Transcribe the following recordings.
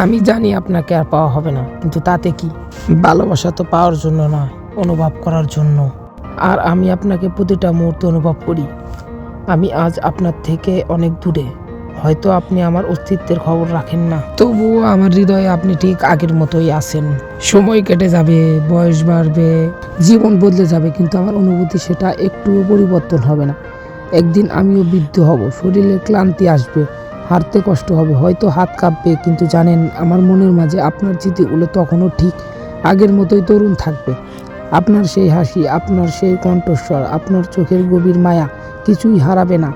আমি জানি আপনাকে আর পাওয়া হবে না, কিন্তু তাতে কি? ভালোবাসা তো পাওয়ার জন্য নয়, অনুভব করার জন্য। আর আমি আপনাকে প্রতিটা মুহূর্তে অনুভব করি। আমি আজ আপনার থেকে অনেক দূরে, হয়তো আপনি আমার অস্তিত্বের খবর রাখেন না, তবুও আমার হৃদয়ে আপনি ঠিক আগের মতোই আছেন। সময় কেটে যাবে, বয়স বাড়বে, জীবন বদলে যাবে, কিন্তু আমার অনুভূতি সেটা একটুও পরিবর্তন হবে না। একদিন আমিও বৃদ্ধ হব, শরীরে ক্লান্তি আসবে, হাঁটতে কষ্ট হবে, হয়তো হাত কাঁপবে, কিন্তু জানেন, আমার মনের মাঝে আপনার স্মৃতিগুলো তখনও ঠিক আগের মতোই তরুণ থাকবে। আপনার সেই হাসি, আপনার সেই কণ্ঠস্বর, আপনার চোখের গভীর মায়া কিছুই হারাবে না,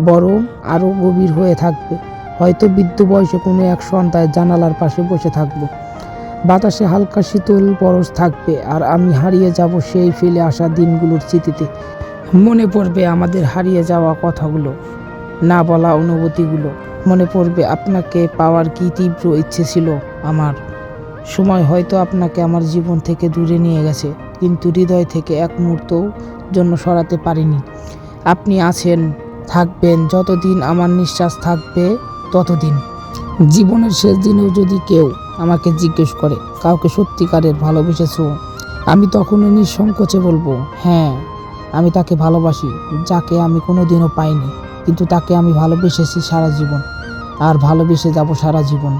বরং আরও গভীর হয়ে থাকবে। হয়তো বৃদ্ধ বয়সে কোনো এক সন্ধ্যায় জানালার পাশে বসে থাকবো, বাতাসে হালকা শীতল পরশ থাকবে, আর আমি হারিয়ে যাব সেই ফেলে আসা দিনগুলোর স্মৃতিতে। মনে পড়বে আমাদের হারিয়ে যাওয়া কথাগুলো, না বলা অনুভূতিগুলো। মনে পড়বে আপনাকে পাওয়ার কি তীব্র ইচ্ছে ছিল আমার। সময় হয়তো আপনাকে আমার জীবন থেকে দূরে নিয়ে গেছে, কিন্তু হৃদয় থেকে এক মুহূর্তও জন্য সরাতে পারিনি। আপনি আছেন, থাকবেন যতদিন আমার নিঃশ্বাস থাকবে ততদিন। জীবনের শেষ দিনেও যদি কেউ আমাকে জিজ্ঞেস করে কাউকে সত্যিকারের ভালোবেসেছো, আমি তখনও নিঃসংকোচে বলবো, হ্যাঁ, আমি তাকে ভালোবাসি, যাকে আমি কোনোদিনও পাইনি, কিন্তু তাকে আমি ভালোবেসেছি সারা জীবন, আর ভালোবেসে যাব সারা জীবন।